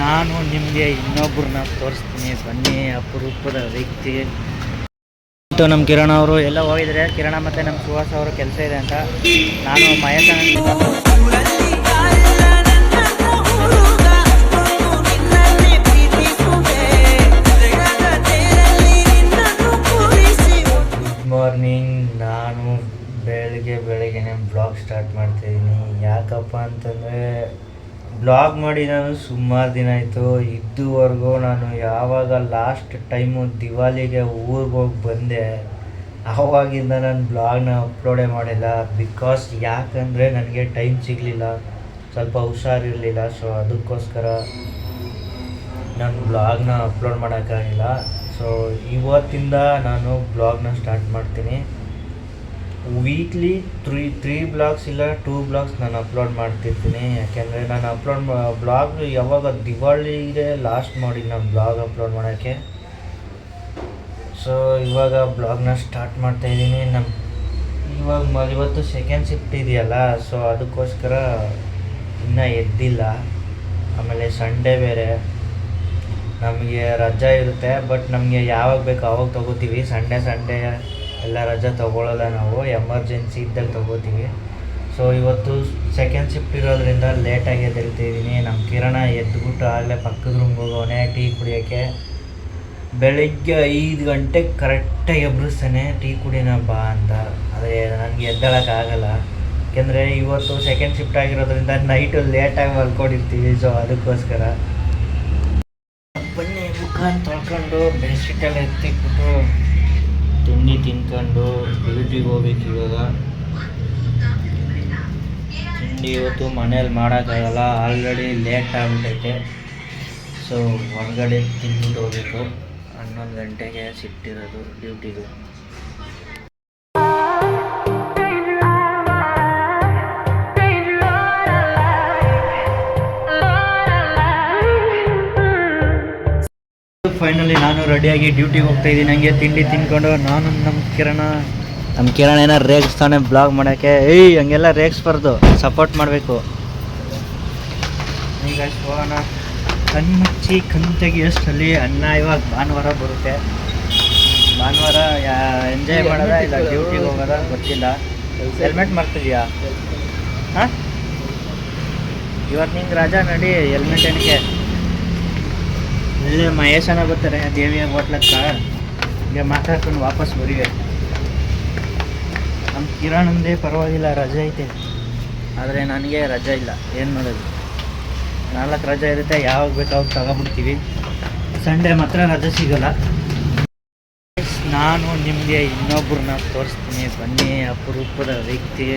ನಾನು ನಿಮಗೆ ಇನ್ನೊಬ್ಬರನ್ನ ತೋರಿಸ್ತೀನಿ, ಬನ್ನಿ. ಅಪರೂಪದ ವ್ಯಕ್ತಿ. ನಮ್ಮ ಕಿರಣ್ ಅವರು ಎಲ್ಲ ಹೋಗಿದ್ದಾರೆ. ಕಿರಣ ಮತ್ತು ನಮ್ಮ ಸುಹಾಸ್ ಅವರು ಕೆಲಸ ಇದೆ ಅಂತ. ನಾನು ಮಹೇಶ್ ಮಾರ್ನಿಂಗ್. ನಾನು ಬೆಳಗ್ಗೆನೇ ಬ್ಲಾಗ್ ಸ್ಟಾರ್ಟ್ ಮಾಡ್ತಾಯಿದ್ದೀನಿ. ಯಾಕಪ್ಪ ಅಂತಂದರೆ ಬ್ಲಾಗ್ ಮಾಡಿ ನಾನು ಸುಮಾರು ದಿನ ಆಯಿತು. ಇದುವರೆಗೂ ನಾನು ಯಾವಾಗ ಲಾಸ್ಟ್ ಟೈಮು ದಿವಾಲಿಗೆ ಊರಿಗೆ ಹೋಗಿ ಬಂದೆ ಆವಾಗಿಂದ ನಾನು ಬ್ಲಾಗ್ನ ಅಪ್ಲೋಡೇ ಮಾಡಿಲ್ಲ. ಬಿಕಾಸ್ ಯಾಕಂದರೆ ನನಗೆ ಟೈಮ್ ಸಿಗಲಿಲ್ಲ, ಸ್ವಲ್ಪ ಹುಷಾರಿರಲಿಲ್ಲ. ಸೊ ಅದಕ್ಕೋಸ್ಕರ ನಾನು ಬ್ಲಾಗ್ನ ಅಪ್ಲೋಡ್ ಮಾಡೋಕ್ಕಾಗಿಲ್ಲ. ಸೊ ಇವತ್ತಿಂದ ನಾನು ಬ್ಲಾಗ್ನ ಸ್ಟಾರ್ಟ್ ಮಾಡ್ತೀನಿ. ವೀಕ್ಲಿ ತ್ರೀ ಬ್ಲಾಗ್ಸ್ ಇಲ್ಲ 2 ಬ್ಲಾಗ್ಸ್ ನಾನು ಅಪ್ಲೋಡ್ ಮಾಡ್ತಿರ್ತೀನಿ. ಯಾಕೆಂದರೆ ನಾನು ಬ್ಲಾಗ್ ಯಾವಾಗ ದಿವಾಳಿಗೆ ಲಾಸ್ಟ್ ಮಾಡಿ ನಾನು ಬ್ಲಾಗ್ ಅಪ್ಲೋಡ್ ಮಾಡೋಕ್ಕೆ. ಸೊ ಇವಾಗ ಬ್ಲಾಗ್ನ ಸ್ಟಾರ್ಟ್ ಮಾಡ್ತಾಯಿದ್ದೀನಿ. ಇವತ್ತು ಸೆಕೆಂಡ್ ಶಿಫ್ಟ್ ಇದೆಯಲ್ಲ, ಸೊ ಅದಕ್ಕೋಸ್ಕರ ಇನ್ನೂ ಎದ್ದಿಲ್ಲ. ಆಮೇಲೆ ಸಂಡೇ ಬೇರೆ ನಮಗೆ ರಜಾ ಇರುತ್ತೆ. ಬಟ್ ನಮಗೆ ಯಾವಾಗ ಬೇಕು ಆವಾಗ ತೊಗೋತೀವಿ. ಸಂಡೇ ಎಲ್ಲ ರಜಾ ತೊಗೊಳ್ಳಲ್ಲ ನಾವು, ಎಮರ್ಜೆನ್ಸಿ ಇದ್ದಾಗ ತೊಗೋತೀವಿ. ಸೊ ಇವತ್ತು ಸೆಕೆಂಡ್ ಶಿಫ್ಟ್ ಇರೋದ್ರಿಂದ ಲೇಟಾಗಿ ಎದ್ದೇಳ್ತಿದ್ದೀನಿ. ನಮ್ಮ ಕಿರಣ ಎದ್ದುಬಿಟ್ಟು ಆಗಲೇ ಪಕ್ಕದ ರೂಮ್ಗೆ ಹೋಗೋನೆ ಟೀ ಕುಡಿಯೋಕ್ಕೆ. ಬೆಳಿಗ್ಗೆ 5 ಗಂಟೆಗೆ ಕರೆಕ್ಟಾಗಿ ಎಬ್ಬಿಸ್ತಾನೆ, ಟೀ ಕುಡಿಯೋಣ ಬಾ ಅಂತ. ಆದರೆ ನನಗೆ ಎದ್ದೇಳೋಕ್ಕಾಗಲ್ಲ. ಯಾಕೆಂದರೆ ಇವತ್ತು ಸೆಕೆಂಡ್ ಶಿಫ್ಟ್ ಆಗಿರೋದ್ರಿಂದ ನೈಟು ಲೇಟಾಗಿ ಮಲ್ಕೊಂಡಿರ್ತೀವಿ. ಸೊ ಅದಕ್ಕೋಸ್ಕರ ಬನ್ನಿ ಮುಖ ತೊಳ್ಕೊಂಡು ಬೆಡ್ಶೀಟೆಲ್ಲ ಎತ್ತಿಕ್ಬಿಟ್ಟು ತಿಂಡಿ ತಿನ್ಕೊಂಡು ಡ್ಯೂಟಿಗೆ ಹೋಗ್ಬೇಕು. ಇವಾಗ ತಿಂಡಿ ಇವತ್ತು ಮನೇಲಿ ಮಾಡೋಕ್ಕಾಗಲ್ಲ, ಆಲ್ರೆಡಿ ಲೇಟ್ ಆಗಿಬಿಟ್ಟೈತೆ. ಸೊ ಹೊರಗಡೆ ತಿಂದ್ಬಿಟ್ಟು ಹೋಗ್ಬೇಕು. 11 ಗಂಟೆಗೆ ಸಿಟ್ಟಿರೋದು ಡ್ಯೂಟಿಗೆ. ಫೈನಲಿ ನಾನು ರೆಡಿಯಾಗಿ ಡ್ಯೂಟಿಗೆ ಹೋಗ್ತಾಯಿದ್ದೀನಿ. ನನಗೆ ತಿಂಡಿ ತಿನ್ಕೊಂಡು ನಾನು ನಮ್ಮ ಕಿರಣ ಏನಾರು ರೇಗಿಸ್ತಾನೆ ಬ್ಲಾಗ್ ಮಾಡೋಕ್ಕೆ. ಹಂಗೆಲ್ಲ ರೇಗಿಸ್ಬಾರ್ದು, ಸಪೋರ್ಟ್ ಮಾಡಬೇಕು. ಈಗ ಹೋಗೋಣ. ಕಣ್ಮುಚ್ಚಿ ಕಣ್ತೆಗಿ ಅಷ್ಟರಲ್ಲಿ ಅನ್ನ. ಇವಾಗ ಭಾನುವಾರ ಬರುತ್ತೆ. ಭಾನುವಾರ ಎಂಜಾಯ್ ಮಾಡೋದ ಇಲ್ಲ ಡ್ಯೂಟಿಗೆ ಹೋಗೋದ ಗೊತ್ತಿಲ್ಲ. ಹೆಲ್ಮೆಟ್ ಮರ್ತಿದ್ಯಾ? ಹಾಂ, ಇವತ್ತು ನಿಂಗೆ ರಜಾ ನಡಿ. ಹೆಲ್ಮೆಟ್ ಏನಕ್ಕೆ? ಇಲ್ಲೇ ಮಹೇಶನ ಬರ್ತಾರೆ ದೇವಿಯ ಹೋಟ್ಲಕ್ಕ. ಹೀಗೆ ಮಾತಾಡ್ಕೊಂಡು ವಾಪಸ್ ಬರೀವೆ. ನಮ್ಮ ಕಿರಣಂದೇ ಪರವಾಗಿಲ್ಲ, ರಜೆ ಐತೆ. ಆದರೆ ನನಗೆ ರಜೆ ಇಲ್ಲ. ಏನು ಮಾಡೋದು? 4 ರಜೆ ಇರುತ್ತೆ, ಯಾವಾಗ ಬೇಕಾವಾಗ ತಗೊಬಿಡ್ತೀವಿ. ಸಂಡೇ ಮಾತ್ರ ರಜೆ ಸಿಗೋಲ್ಲ. ನಾನು ನಿಮಗೆ ಇನ್ನೊಬ್ಬರನ್ನ ತೋರಿಸ್ತೀನಿ, ಬನ್ನಿ. ಅಪರೂಪದ ವ್ಯಕ್ತಿ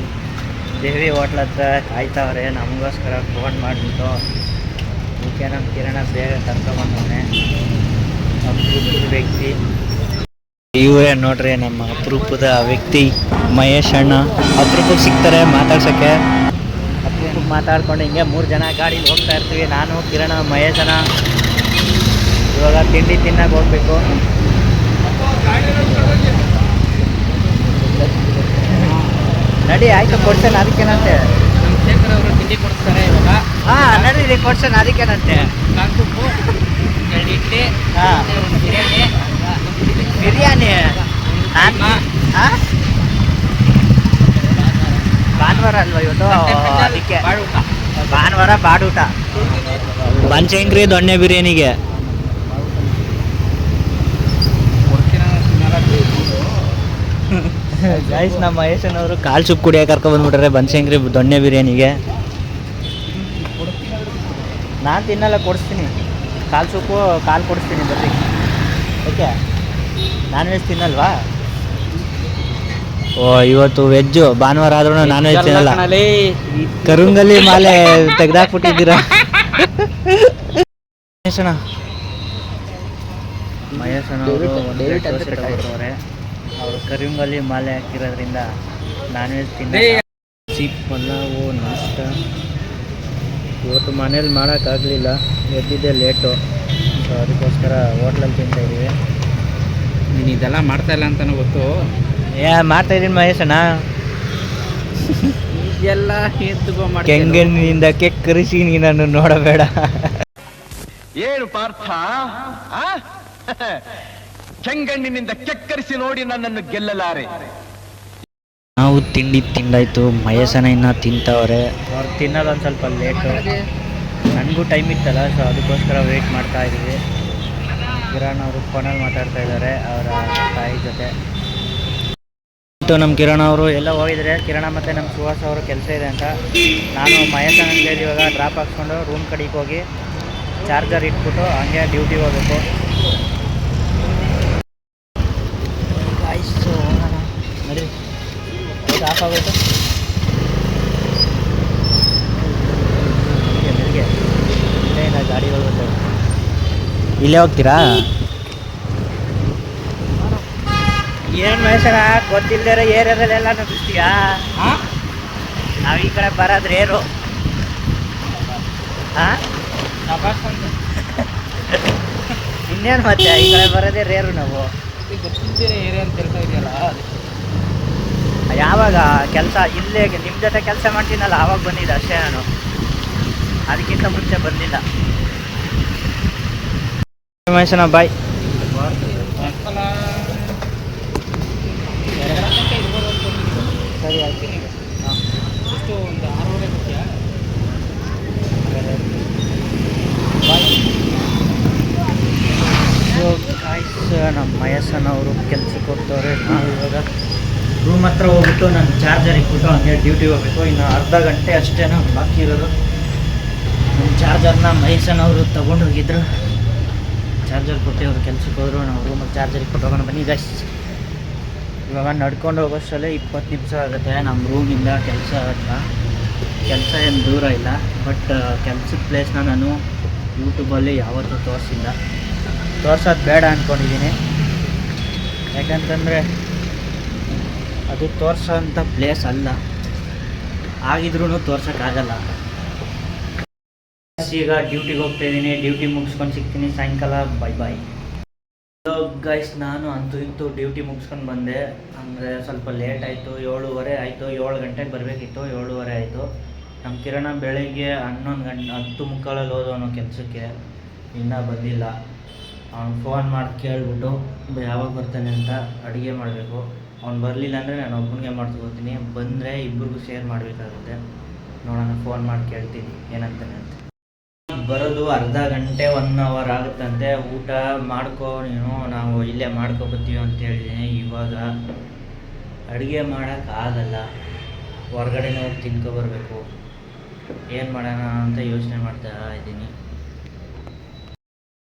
ದೇವಿ ಹೋಟ್ಲ ಹತ್ರ ಕಾಯ್ತಾವ್ರೆ ನಮಗೋಸ್ಕರ ಫೋನ್ ಮಾಡಿಬಿಟ್ಟು. ಅದಕ್ಕೆ ನಮ್ಮ ಕಿರಣ ಬೇಗ ಕರ್ಕೊಂಬಂದವನೆ. ಅಪರೂಪದ ವ್ಯಕ್ತಿ ಇವರೇ ನೋಡ್ರಿ, ನಮ್ಮ ಅಪರೂಪದ ವ್ಯಕ್ತಿ ಮಹೇಶ್ ಅಣ್ಣ. ಅಪರೂಪಕ್ಕೆ ಸಿಗ್ತಾರೆ ಮಾತಾಡ್ಸೋಕ್ಕೆ. ಅಪರೂಪಕ್ಕೆ ಮಾತಾಡ್ಕೊಂಡು ಹಿಂಗೆ 3 ಜನ ಗಾಡೀಲಿ ಹೋಗ್ತಾ ಇರ್ತೀವಿ. ನಾನು ಕಿರಣ ಮಹೇಶನ. ಇವಾಗ ತಿಂಡಿ ತಿನ್ನಕ್ಕೆ ಹೋಗ್ಬೇಕು. ನಡಿ ಆಯ್ತು, ಕೊಡ್ಸೇನೆ. ಅದಕ್ಕೇನಂತೆ ಅವರು ತಿಂಡಿ ಕೊಡ್ತಾರೆ ಇವಾಗ. ಹಾಂ ನಡೀರಿ, ಕೊಡ್ಸೇನೆ. ಅದಕ್ಕೇನಂತೆ ಬಿರಿಯಾನಿ. ಭಾನುವಾರ ಅಲ್ವಾ ಇವತ್ತು? ಅದಕ್ಕೆ ಭಾನುವಾರ ಬಾಡೂಟ. ಬನಶಂಕರಿ ದೊಣ್ಣೆ ಬಿರಿಯಾನಿಗೆ ಗೈಸ್, ನಮ್ಮ ಮಹೇಶನವರು ಕಾಲು ಸೂಪ್ ಕುಡಿಯೋಕೆ ಕರ್ಕೊಬಂದ್ಬಿಟ್ರೆ ಬನಶಂಕರಿ ದೊಣ್ಣೆ ಬಿರಿಯಾನಿಗೆ. ನಾನು ತಿನ್ನಲ್ಲ, ಕೊಡಿಸ್ತೀನಿ. ಕಾಲು ಸೂಪು ಕಾಲು ಕೊಡಿಸ್ತೀನಿ ಬರ್ರಿ. Okay, non veg ತಿನ್ನಲ್ವಾ? ಓ, ಇವತ್ತು ವೆಜ್ಜು. ಭಾನುವಾರ ಆದ್ರೂ ನಾನ್ ವೆಜ್ ತಿನ್ನಲ್ಲ. ಕರುಂಗಲ್ಲಿ ಮಾಲೆ ತೆಗ್ದಾಕ್ಬಿಟ್ಟಿದ್ದೀರಾ ಮಹೇಶನವರು. ಅವರು ಕರಿಂಗಲ್ಲಿ ಮಾಲೆ ಹಾಕಿರೋದ್ರಿಂದ ನಾನ್ ವೆಜ್ ತಿನ್ನಲ್ಲ. ಪಲಾವು ನಾಷ್ಟ ಇವತ್ತು ಮನೇಲಿ ಮಾಡೋಕ್ಕಾಗಲಿಲ್ಲ, ಎದ್ದಿದ್ದೆ ಲೇಟು. ಸೊ ಅದಕ್ಕೋಸ್ಕರ ಹೋಟ್ಲಲ್ಲಿ ತಿಂತಾಯಿದ್ದೀವಿ. ನೀನು ಇದೆಲ್ಲ ಮಾಡ್ತಾಯಿಲ್ಲ ಅಂತಲೂ ಗೊತ್ತು. ಮಾಡ್ತಾಯಿದ್ದೀನಿ ಮಹೇಶಣ್ಣ. ಇದೆಲ್ಲ ಕೆಂಗಣ್ಣಿಂದ ಕೆಕ್ಕರಿಸಿ ನೀನನ್ನು ನೋಡಬೇಡ. ಏನು ಪಾರ್ಥ ಆ? ಕೆಂಗಣ್ಣಿನಿಂದ ಕೆಕ್ಕರಿಸಿ ನೋಡಿ ನನ್ನನ್ನು ಗೆಲ್ಲಲಾರೆ. ನಾವು ತಿಂದಾಯ್ತು, ಮಯಸನ ಇನ್ನು ತಿಂತವ್ರೆ. ಅವ್ರು ತಿನ್ನೋದು ಒಂದು ಸ್ವಲ್ಪ ಲೇಟು, ನನಗೂ ಟೈಮ್ ಇತ್ತಲ್ಲ, ಸೊ ಅದಕ್ಕೋಸ್ಕರ ವೆಯ್ಟ್ ಮಾಡ್ತಾ ಇದ್ದೀವಿ. ಕಿರಣ್ ಅವರು ಫೋನಲ್ಲಿ ಮಾತಾಡ್ತಾ ಇದ್ದಾರೆ ಅವರ ತಾಯಿ ಜೊತೆ. ನಮ್ಮ ಕಿರಣ್ ಅವರು ಎಲ್ಲ ಹೋಗಿದ್ದಾರೆ. ಕಿರಣ ಮತ್ತು ನಮ್ಮ ಸುಹಾಸ್ ಅವರು ಕೆಲಸ ಇದೆ ಅಂತ. ನಾನು ಮಯಸನ ಅಂತೇಳಿ ಇವಾಗ ಡ್ರಾಪ್ ಹಾಕ್ಸ್ಕೊಂಡು ರೂಮ್ ಕಡೆಗೆ ಹೋಗಿ ಚಾರ್ಜರ್ ಇಟ್ಬಿಟ್ಟು ಹಂಗೆ ಡ್ಯೂಟಿಗೆ ಹೋಗಬೇಕು. ಆಯ್ತು ನಡಿ, ಆಫ್ ಆಗೋಯ್ತು. ಇಲ್ಲೇ ಗಾಡಿ ಹೋಗುತ್ತೆ. ಇಲ್ಲೇ ಹೋಗ್ತೀರಾ? ಏನು ಮಹೇಶನ ಗೊತ್ತಿಲ್ಲದೆ ಏರಿಯಾದಲ್ಲೆಲ್ಲ ನಡೆಸ್ತೀಯಾ? ನಾವು ಈ ಕಡೆ ಬರೋದು ರೇರು. ಹಾಂ, ಇನ್ನೇನು ಮತ್ತೆ ಈ ಕಡೆ ಬರೋದೇ ರೇರು ನಾವು. ಗೊತ್ತಿದ್ದೀರಾ ಏರಿಯಾ ಅಂತ ಹೇಳ್ತಾ ಇದೆಯಲ್ಲ. ಯಾವಾಗ ಕೆಲಸ ಇಲ್ಲೇ ನಿಮ್ಮ ಜೊತೆ ಕೆಲಸ ಮಾಡ್ತೀನಲ್ಲ ಆವಾಗ ಬಂದಿದ್ದೆ ಅಷ್ಟೇ. ನಾನು ಅದಕ್ಕಿಂತ ಮುಂಚೆ ಬಂದಿಲ್ಲ. ಮಹೇಶನ ಬಾಯ್. ಸರಿ ಆಯ್ತು. ಹಾಂ, ಎಷ್ಟು ಒಂದು 6:30 ಕೊಡ್ತೀಯಾ? ಬಾಯ್. ಸೊ ಗಾಯ್ಸ್, ನಮ್ಮ ಮಯಸ್ಸನ ಅವರು ಕೆಲ್ಸಕ್ಕೆ ಹೋಗ್ತವ್ರೆ. ನಾವು ಇವಾಗ ರೂಮ್ ಹತ್ರ ಹೋಗ್ಬಿಟ್ಟು ನಾನು ಚಾರ್ಜರ್ ಇಟ್ಬಿಟ್ಟು ಹಂಗೆ ಡ್ಯೂಟಿಗೆ ಹೋಗ್ಬೇಕು. ಇನ್ನು ಅರ್ಧ ಗಂಟೆ ಅಷ್ಟೇ ಬಾಕಿ ಇರೋದು. ನಮ್ಮ ಚಾರ್ಜರ್ನ ಮಹೇಶನವರು ತೊಗೊಂಡು ಹೋಗಿದ್ರು. ಚಾರ್ಜರ್ ಕೊಟ್ಟು ಅವರು ಕೆಲ್ಸಕ್ಕೆ ಹೋದರು. ನಾವು ರೂಮಲ್ಲಿ ಚಾರ್ಜರ್ ಇಟ್ಬಿಟ್ಟು ಹೋಗೋಣ ಬನ್ನಿ ಗೈಸ್. ಇವಾಗ ನಡ್ಕೊಂಡು ಹೋಗೋಷ್ಟರಲ್ಲೇ 20 ನಿಮಿಷ ಆಗುತ್ತೆ. ನಮ್ಮ ರೂಮಿಂದ ಕೆಲಸ ಹತ್ರ. ಕೆಲಸ ಏನು ದೂರ ಇಲ್ಲ, ಬಟ್ ಕೆಲ್ಸದ ಪ್ಲೇಸ್ನ ನಾನು ಯೂಟ್ಯೂಬಲ್ಲಿ ಯಾವತ್ತೂ ತೋರ್ಸೋದು ಬೇಡ ಅಂದ್ಕೊಂಡಿದ್ದೀನಿ. ಯಾಕಂತಂದರೆ ಅದು ತೋರ್ಸೋಂಥ ಪ್ಲೇಸ್ ಅಲ್ಲ, ಆಗಿದ್ರೂ ತೋರ್ಸೋಕ್ಕಾಗಲ್ಲ. ಈಗ ಡ್ಯೂಟಿಗೆ ಹೋಗ್ತಾಯಿದ್ದೀನಿ. ಡ್ಯೂಟಿ ಮುಗಿಸ್ಕೊಂಡು ಸಿಗ್ತೀನಿ ಸಾಯಂಕಾಲ. ಬಾಯ್. ಗೈಸ್, ನಾನು ಅಂತೂ ಇಂತೂ ಡ್ಯೂಟಿ ಮುಗಿಸ್ಕೊಂಡು ಬಂದೆ. ಅಂದರೆ ಸ್ವಲ್ಪ ಲೇಟ್ ಆಯಿತು, 7:30 ಆಯಿತು. 7 ಗಂಟೆಗೆ ಬರಬೇಕಿತ್ತು, 7:30 ಆಯಿತು. ನಮ್ಮ ಕಿರಣ ಬೆಳಗ್ಗೆ 10:15 ಹೋದವನು ಕೆಲಸಕ್ಕೆ, ಇನ್ನೂ ಬಂದಿಲ್ಲ. ಅವ್ನು ಫೋನ್ ಮಾಡಿ ಕೇಳಿಬಿಟ್ಟು ಯಾವಾಗ ಬರ್ತಾನೆ ಅಂತ ಅಡುಗೆ ಮಾಡಬೇಕು. ಅವ್ನು ಬರಲಿಲ್ಲ ಅಂದರೆ ನಾನು ಒಬ್ಬನಿಗೆ ಮಾಡ್ಕೊತೀನಿ, ಬಂದರೆ ಇಬ್ಬರಿಗೂ ಶೇರ್ ಮಾಡಬೇಕಾಗುತ್ತೆ. ನೋಡೋಣ, ಫೋನ್ ಮಾಡಿ ಕೇಳ್ತೀನಿ ಏನಂತಾನೆ ಅಂತ. ಬರೋದು ಅರ್ಧ ಗಂಟೆ 1 ಅವರ್ ಆಗುತ್ತಂತೆ. ಊಟ ಮಾಡ್ಕೊ ನೀನು, ನಾವು ಇಲ್ಲೇ ಮಾಡ್ಕೊಬತ್ತೀವಿ ಅಂತ ಹೇಳಿದ್ದೀನಿ. ಇವಾಗ ಅಡುಗೆ ಮಾಡೋಕ್ಕಾಗಲ್ಲ, ಹೊರ್ಗಡೆನೇ ಹೋಗಿ ತಿನ್ಕೊಬರ್ಬೇಕು. ಏನು ಮಾಡೋಣ ಅಂತ ಯೋಚನೆ ಮಾಡ್ತಾ ಇದ್ದೀನಿ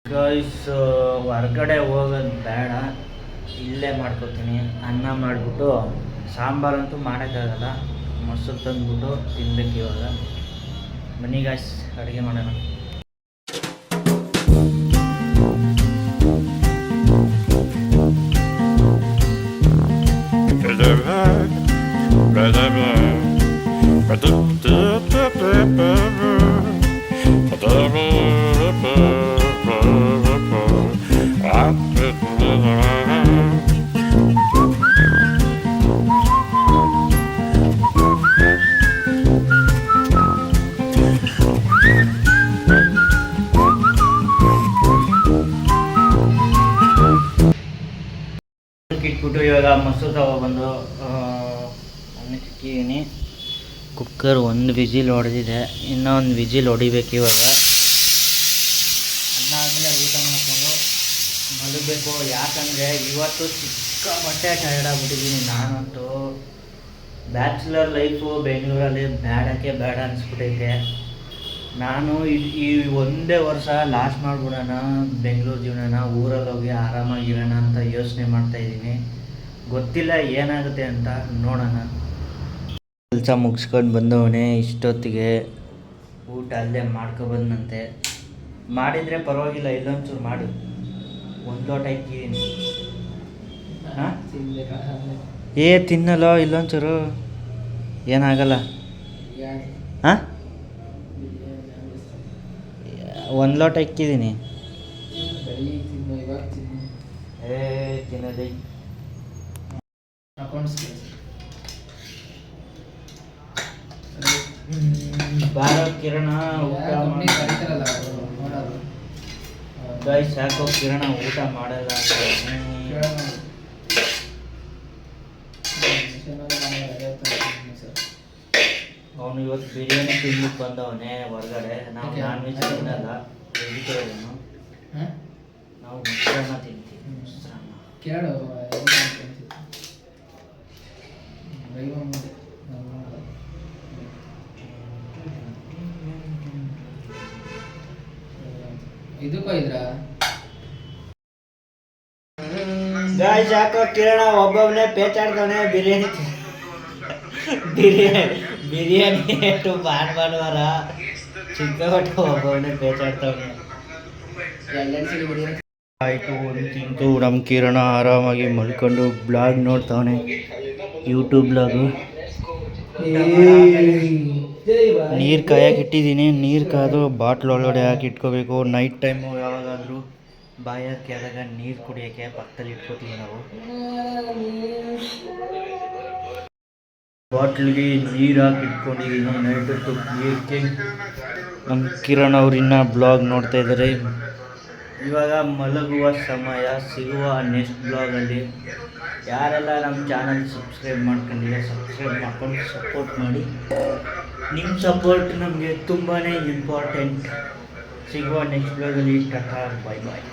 ಗೈಸ್. ಹೊರ್ಗಡೆ ಹೋಗೋದು ಬೇಡ, ಇಲ್ಲೇ ಮಾಡ್ಕೊತೀನಿ. ಅನ್ನ ಮಾಡಿಬಿಟ್ಟು, ಸಾಂಬಾರಂತೂ ಮಾಡೋಕ್ಕಾಗಲ್ಲ, ಮೊಸರು ತಂದುಬಿಟ್ಟು ತಿನ್ಬೇಕು ಇವಾಗ. ಬನ್ನಿ ಗಾಯ್ಸ್, ಅಡುಗೆ ಮಾಡೋಣ. ಇಟ್ಬಿಟ್ಟು ಇವಾಗ ಮೊಸರು ತಗೊಬಂದು ಅನ್ನಕ್ಕಿದ್ದೀನಿ. ಕುಕ್ಕರ್ 1 ವಿಜಿಲ್ ಹೊಡೆದಿದೆ, ಇನ್ನೊಂದು ವಿಜಿಲ್ ಹೊಡಿಬೇಕು. ಇವಾಗ ಅನ್ನ ಆದಮೇಲೆ ಊಟ ಮಾಡಿಕೊಂಡು ಮಲಗಬೇಕು. ಯಾಕಂದರೆ ಇವತ್ತು ಸಿಕ್ಕಾಪಟ್ಟೆ ಟಯರ್ಡ್ ಆಗಿಬಿಟ್ಟಿದ್ದೀನಿ. ನಾನಂತೂ ಬ್ಯಾಚುಲರ್ ಲೈಫು ಬೆಂಗಳೂರಲ್ಲಿ ಬೇಡ ಅನಿಸ್ಬಿಟ್ಟೈತೆ. ನಾನು ಈ ಒಂದೇ ವರ್ಷ ಲಾಸ್ಟ್ ಮಾಡಿಬಿಡೋಣ ಬೆಂಗಳೂರು ಜೀವನನ, ಊರಲ್ಲಿ ಹೋಗಿ ಆರಾಮಾಗಿರೋಣ ಅಂತ ಯೋಚನೆ ಮಾಡ್ತಾಯಿದ್ದೀನಿ. ಗೊತ್ತಿಲ್ಲ ಏನಾಗುತ್ತೆ ಅಂತ, ನೋಡೋಣ. ಕೆಲಸ ಮುಗಿಸ್ಕೊಂಡು ಬಂದವನೇ ಇಷ್ಟೊತ್ತಿಗೆ ಊಟ ಅಲ್ಲೇ ಮಾಡ್ಕೊಬಂದಂತೆ. ಮಾಡಿದರೆ ಪರವಾಗಿಲ್ಲ, ಇಲ್ಲೊಂಚೂರು ಮಾಡು. 1 ಲೋಟ ಇಕ್ಕಿದ್ದೀನಿ. ಹಾಂ, ತಿನ್ನಲ್ಲ, ಇಲ್ಲೊಂಚೂರು ಏನಾಗಲ್ಲ. ಹಾಂ, 1 ಲೋಟ ಇಕ್ಕಿದ್ದೀನಿ. ತಿನ್ನೋದೇ ಬಾರೋ ಕಿರಣ, ಊಟ ಗೈಸ್ ಯಾಕೋ ಕಿರಣ ಊಟ ಮಾಡಲ್ಲ ಅಂತ ಅವನು ಇವತ್ತು ಬಿರಿಯಾನಿ ತಿನ್ಬಿಟ್ಟು ಬಂದವನೇ ಹೊರಗಡೆ. ನಾವು ನಾನ್ ವೆಜ್ ತಿನ್ನಲ್ಲ, ವೆಜಿಟೇರಿಯನು. ನಾವು ಮೊಸರನ್ನ ತಿಂತೀವಿ. ಮೊಸರನ್ನ ಕೇಳು ಇದಕ್ಕೂ ಇದ್ರ ಗಾಯ್ಸ್ ಯಾಕೋ ಕಿರಣ ಒಬ್ಬೊಬ್ಬನೇ ಪೇಚಾಡ್ತಾನೆ ಬಿರಿಯಾನಿ ಬಿರಿಯಾನಿ ಭಾನುವಾರ ಚಿಕ್ಕಪಟ್ಟು ಒಬ್ಬೊಬ್ಬನೇ ಪೇಚಾಡ್ತಾವನೆ. ಆಯಿತು ಒಂದು ತಿಂತು ನಮ್ಮ ಕಿರಣ ಆರಾಮಾಗಿ ಮಲ್ಕೊಂಡು ಬ್ಲಾಗ್ ನೋಡ್ತಾವನೆ, ಯೂಟ್ಯೂಬ್ ಬ್ಲಾಗು. ನೀರು ಕಾಯಕ್ಕೆ ಇಟ್ಟಿದ್ದೀನಿ, ನೀರು ಕಾದು ಬಾಟ್ಲ್ ಒಳಗಡೆ ಹಾಕಿ ಇಟ್ಕೋಬೇಕು. ನೈಟ್ ಟೈಮು ಯಾವಾಗಾದರೂ ಬಾಯಾರಿಕೆ ಆದಾಗ ನೀರು ಕುಡಿಯೋಕ್ಕೆ ಪಕ್ಕದಲ್ಲಿ ಇಟ್ಕೋತೀವಿ ನಾವು. ಬಾಟ್ಲಿಗೆ ನೀರು ಹಾಕಿ ಇಟ್ಕೊಂಡಿದ್ದೀನಿ ನೈಟ್ ಹೊತ್ತು ಕುಡಿಯೋಕ್ಕೆ. ನಮ್ಮ ಕಿರಣ್ ಅವ್ರು ಇನ್ನೂ ಬ್ಲಾಗ್ ನೋಡ್ತಾ ಇದ್ದಾರೆ. ಇವಾಗ ಮಲಗುವ ಸಮಯ. ಸಿಗುವ ನೆಕ್ಸ್ಟ್ ಬ್ಲಾಗಲ್ಲಿ. ಯಾರೆಲ್ಲ ನಮ್ಮ ಚಾನಲ್ ಸಬ್ಸ್ಕ್ರೈಬ್ ಮಾಡ್ಕೊಂಡಿಲ್ಲ ಸಬ್ಸ್ಕ್ರೈಬ್ ಮಾಡ್ಕೊಂಡು ಸಪೋರ್ಟ್ ಮಾಡಿ. ನಿಮ್ಮ ಸಪೋರ್ಟ್ ನಮಗೆ ತುಂಬಾ ಇಂಪಾರ್ಟೆಂಟ್. ಸಿಗುವ ನೆಕ್ಸ್ಟ್ ಬ್ಲಾಗಲ್ಲಿ. ಟಾಟಾ, ಬಾಯ್ ಬಾಯ್.